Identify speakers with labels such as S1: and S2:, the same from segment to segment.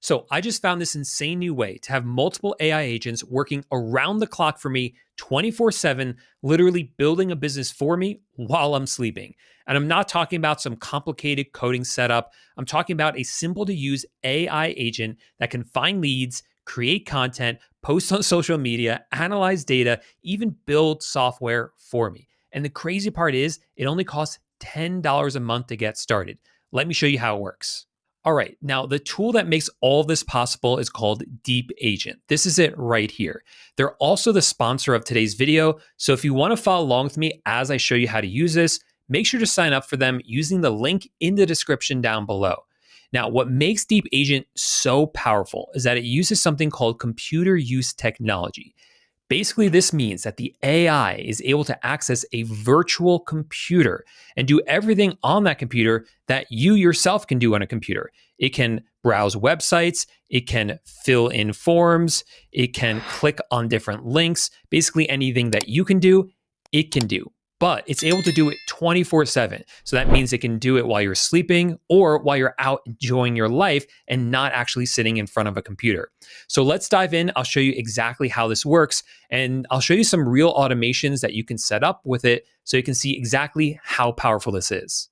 S1: So I just found this insane new way to have multiple AI agents working around the clock for me 24/7, literally building a business for me while I'm sleeping. And I'm not talking about some complicated coding setup. I'm talking about a simple to use AI agent that can find leads, create content, post on social media, analyze data, even build software for me. And the crazy part is, it only costs $10 a month to get started. Let me show you how it works. All right, now the tool that makes all this possible is called Deep Agent. This is it right here. They're also the sponsor of today's video, so if you want to follow along with me as I show you how to use this, make sure to sign up for them using the link in the description down below. Now, what makes Deep Agent so powerful is that it uses something called computer use technology. Basically, this means that the AI is able to access a virtual computer and do everything on that computer that you yourself can do on a computer. It can browse websites, it can fill in forms, it can click on different links. Basically, anything that you can do, it can do. But it's able to do it 24/7. So that means it can do it while you're sleeping or while you're out enjoying your life and not actually sitting in front of a computer. So let's dive in. I'll show you exactly how this works, and I'll show you some real automations that you can set up with it so you can see exactly how powerful this is.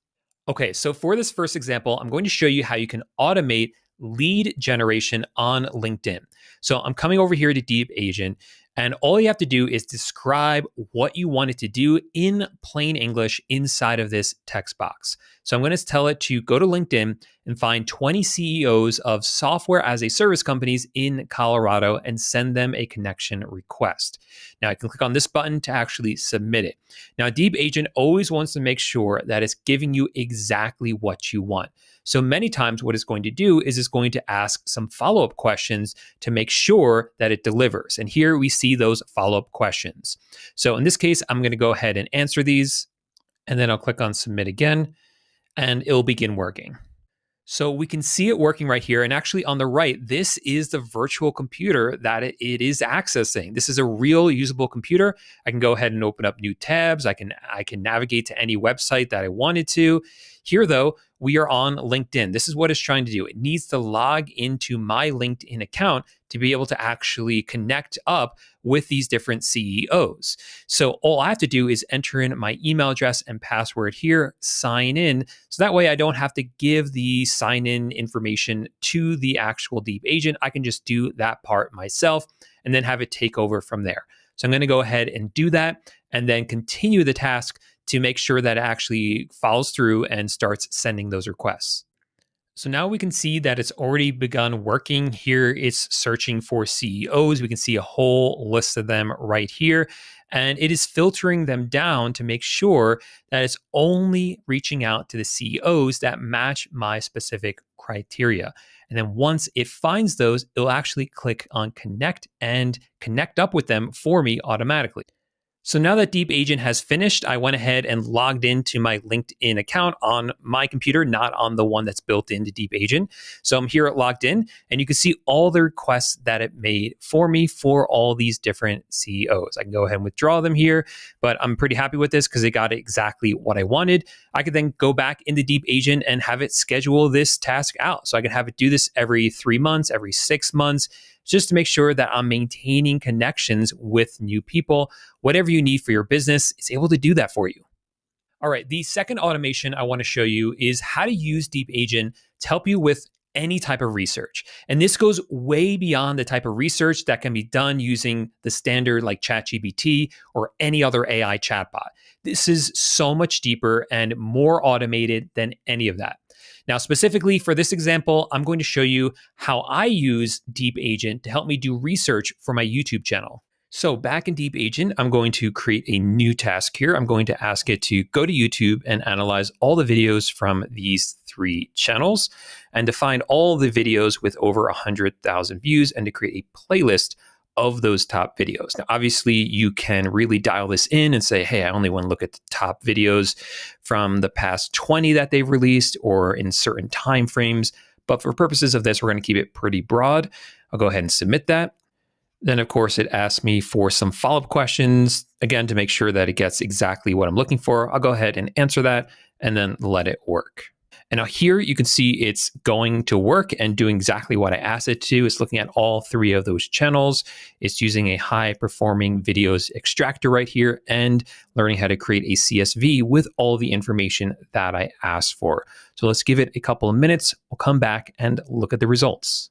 S1: Okay, so for this first example, I'm going to show you how you can automate lead generation on LinkedIn. So I'm coming over here to Deep Agent, and all you have to do is describe what you want it to do in plain English inside of this text box. So I'm going to tell it to go to LinkedIn and find 20 CEOs of software as a service companies in Colorado and send them a connection request. Now I can click on this button to actually submit it. Now Deep Agent always wants to make sure that it's giving you exactly what you want. So many times what it's going to do is it's going to ask some follow-up questions to make sure that it delivers. And here we see those follow-up questions. So in this case, I'm going to go ahead and answer these, and then I'll click on submit again, and it'll begin working. So we can see it working right here. And actually on the right, this is the virtual computer that it is accessing. This is a real usable computer. I can go ahead and open up new tabs. I can navigate to any website that I wanted to. Here though, we are on LinkedIn. This is what it's trying to do. It needs to log into my LinkedIn account to be able to actually connect up with these different CEOs. So all I have to do is enter in my email address and password here, sign in. So that way I don't have to give the sign in information to the actual Deep Agent. I can just do that part myself and then have it take over from there. So I'm going to go ahead and do that and then continue the task to make sure that it actually follows through and starts sending those requests. So now we can see that it's already begun working. Here it's searching for CEOs. We can see a whole list of them right here. And it is filtering them down to make sure that it's only reaching out to the CEOs that match my specific criteria. And then once it finds those, it'll actually click on connect and connect up with them for me automatically. So now that Deep Agent has finished, I went ahead and logged into my LinkedIn account on my computer, not on the one that's built into Deep Agent. So I'm here at logged in, and you can see all the requests that it made for me for all these different CEOs. I can go ahead and withdraw them here, but I'm pretty happy with this because it got exactly what I wanted. I could then go back into Deep Agent and have it schedule this task out. So I can have it do this every 3 months, every 6 months, just to make sure that I'm maintaining connections with new people. Whatever you need for your business, it's able to do that for you. All right, the second automation I want to show you is how to use Deep Agent to help you with any type of research. And this goes way beyond the type of research that can be done using the standard like ChatGPT or any other AI chatbot. This is so much deeper and more automated than any of that. Now, specifically for this example, I'm going to show you how I use Deep Agent to help me do research for my YouTube channel. So back in Deep Agent, I'm going to create a new task here. I'm going to ask it to go to YouTube and analyze all the videos from these 3 channels and to find all the videos with over 100,000 views and to create a playlist of those top videos. Now, obviously, you can really dial this in and say, hey, I only want to look at the top videos from the past 20 that they've released or in certain time frames. But for purposes of this, we're going to keep it pretty broad. I'll go ahead and submit that. Then, of course, it asks me for some follow-up questions, again, to make sure that it gets exactly what I'm looking for. I'll go ahead and answer that and then let it work. And now here you can see it's going to work and doing exactly what I asked it to. It's looking at all three of those channels. It's using a high performing videos extractor right here and learning how to create a CSV with all the information that I asked for. So let's give it a couple of minutes. We'll come back and look at the results.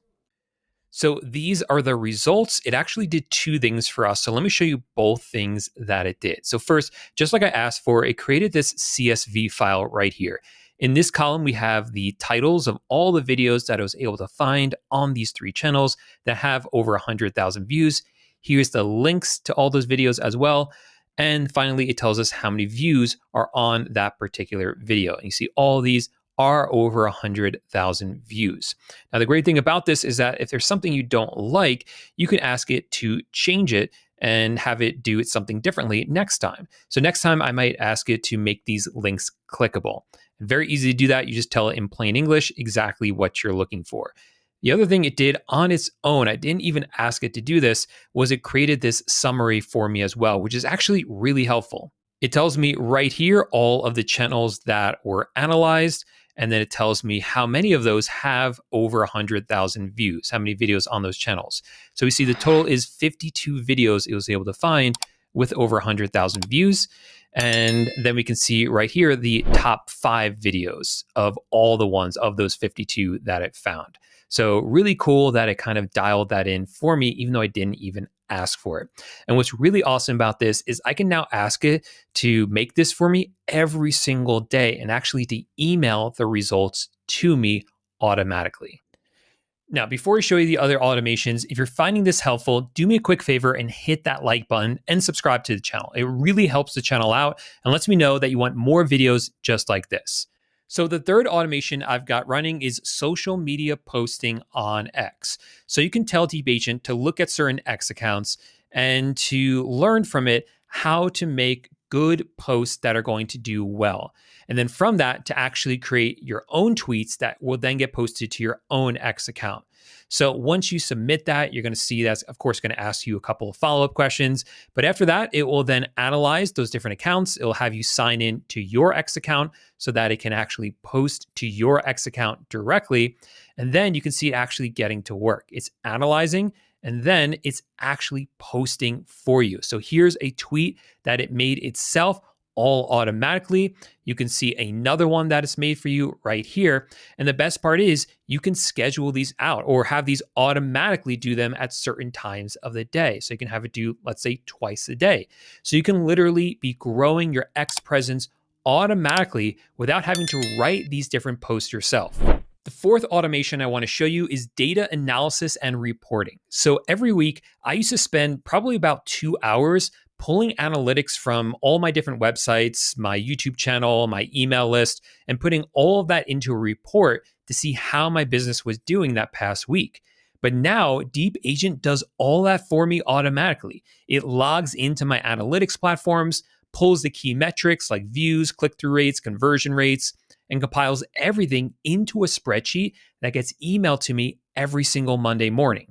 S1: So these are the results. It actually did two things for us. So let me show you both things that it did. So first, just like I asked for, it created this CSV file right here. In this column, we have the titles of all the videos that I was able to find on these three channels that have over 100,000 views. Here's the links to all those videos as well. And finally, it tells us how many views are on that particular video. And you see all these are over 100,000 views. Now, the great thing about this is that if there's something you don't like, you can ask it to change it and have it do it something differently next time. So next time I might ask it to make these links clickable. Very easy to do that. You just tell it in plain English exactly what you're looking for. The other thing it did on its own, I didn't even ask it to do this, was it created this summary for me as well, which is actually really helpful. It tells me right here all of the channels that were analyzed, and then it tells me how many of those have over 100,000 views, how many videos on those channels. So we see the total is 52 videos it was able to find with over 100,000 views. And then we can see right here the top 5 videos of all the ones of those 52 that it found. So really cool that it kind of dialed that in for me, even though I didn't even ask for it. And what's really awesome about this is I can now ask it to make this for me every single day and actually to email the results to me automatically. Now, before I show you the other automations, if you're finding this helpful, do me a quick favor and hit that like button and subscribe to the channel. It really helps the channel out and lets me know that you want more videos just like this. So the third automation I've got running is social media posting on X. So you can tell Deep Agent to look at certain X accounts and to learn from it how to make good posts that are going to do well. And then from that to actually create your own tweets that will then get posted to your own X account. So once you submit that, you're going to see that's, of course, going to ask you a couple of follow-up questions. But after that, it will then analyze those different accounts. It will have you sign in to your X account so that it can actually post to your X account directly. And then you can see it actually getting to work. It's analyzing, and then it's actually posting for you. So here's a tweet that it made itself all automatically. You can see another one that is made for you right here. And the best part is you can schedule these out or have these automatically do them at certain times of the day. So you can have it do, let's say, twice a day. So you can literally be growing your X presence automatically without having to write these different posts yourself. The fourth automation I want to show you is data analysis and reporting. So every week, I used to spend probably about 2 hours pulling analytics from all my different websites, my YouTube channel, my email list, and putting all of that into a report to see how my business was doing that past week. But now Deep Agent does all that for me automatically. It logs into my analytics platforms, pulls the key metrics like views, click-through rates, conversion rates, and compiles everything into a spreadsheet that gets emailed to me every single Monday morning.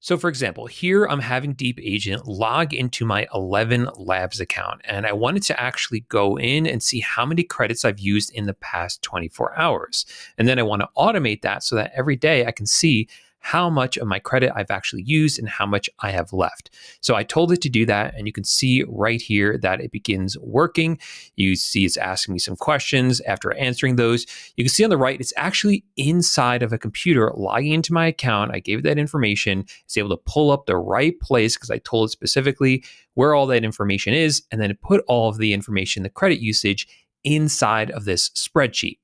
S1: So for example, here I'm having Deep Agent log into my 11 Labs account, and I wanted to actually go in and see how many credits I've used in the past 24 hours. And then I want to automate that so that every day I can see how much of my credit I've actually used and how much I have left. So I told it to do that, and you can see right here that it begins working. You see it's asking me some questions. After answering those, you can see on the right, it's actually inside of a computer logging into my account. I gave it that information. It's able to pull up the right place because I told it specifically where all that information is, and then it put all of the information, the credit usage, inside of this spreadsheet.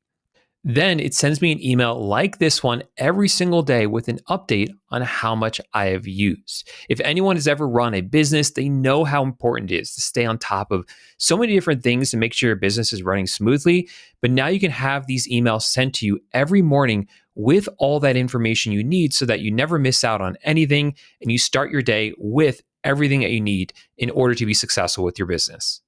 S1: Then it sends me an email like this one every single day with an update on how much I have used. If anyone has ever run a business, they know how important it is to stay on top of so many different things to make sure your business is running smoothly. But now you can have these emails sent to you every morning with all that information you need so that you never miss out on anything and you start your day with everything that you need in order to be successful with your business.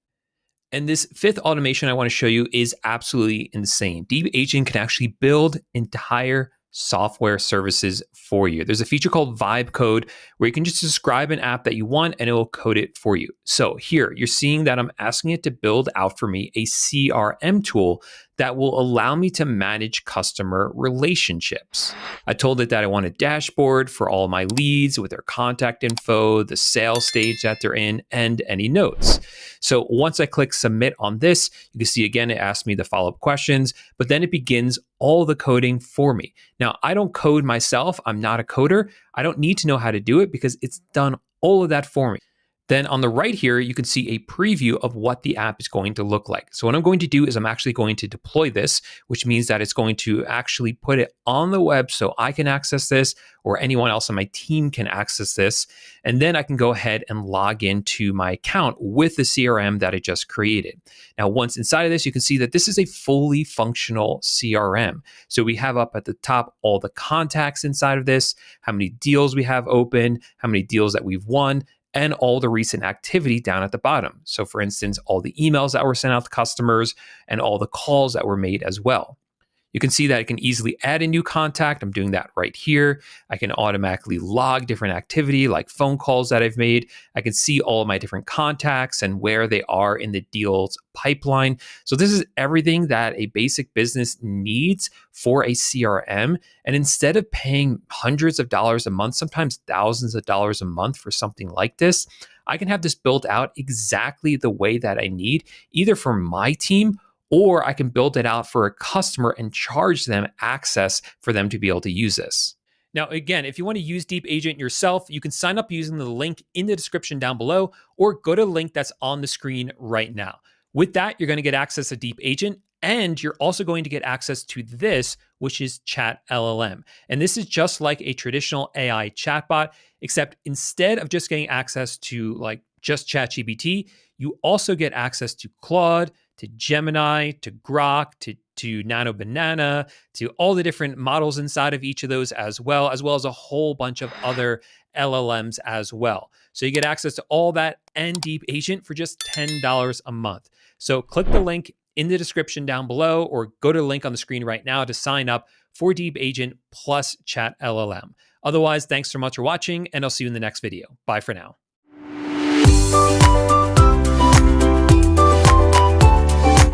S1: And this fifth automation I want to show you is absolutely insane. Deep Agent can actually build entire software services for you. There's a feature called Vibe Code where you can just describe an app that you want and it will code it for you. So here you're seeing that I'm asking it to build out for me a CRM tool that will allow me to manage customer relationships. I told it that I want a dashboard for all my leads with their contact info, the sales stage that they're in, and any notes. So once I click submit on this, you can see again, it asks me the follow-up questions, but then it begins all the coding for me. Now, I don't code myself. I'm not a coder. I don't need to know how to do it because it's done all of that for me. Then on the right here, you can see a preview of what the app is going to look like. So what I'm going to do is I'm actually going to deploy this, which means that it's going to actually put it on the web so I can access this or anyone else on my team can access this. And then I can go ahead and log into my account with the CRM that I just created. Now, once inside of this, you can see that this is a fully functional CRM. So we have up at the top all the contacts inside of this, how many deals we have open, how many deals that we've won, and all the recent activity down at the bottom. So for instance, all the emails that were sent out to customers and all the calls that were made as well. You can see that I can easily add a new contact. I'm doing that right here. I can automatically log different activity like phone calls that I've made. I can see all of my different contacts and where they are in the deals pipeline. So this is everything that a basic business needs for a CRM. And instead of paying hundreds of dollars a month, sometimes thousands of dollars a month for something like this, I can have this built out exactly the way that I need, either for my team or I can build it out for a customer and charge them access for them to be able to use this. Now, again, if you want to use Deep Agent yourself, you can sign up using the link in the description down below or go to the link that's on the screen right now. With that, you're going to get access to Deep Agent and you're also going to get access to this, which is Chat LLM. And this is just like a traditional AI chatbot, except instead of just getting access to like just ChatGPT, you also get access to Claude, to Gemini, to Grok, to Nano Banana, to all the different models inside of each of those as well as a whole bunch of other LLMs as well. So you get access to all that and Deep Agent for just $10 a month. So click the link in the description down below or go to the link on the screen right now to sign up for Deep Agent plus Chat LLM. Otherwise, thanks so much for watching and I'll see you in the next video. Bye for now.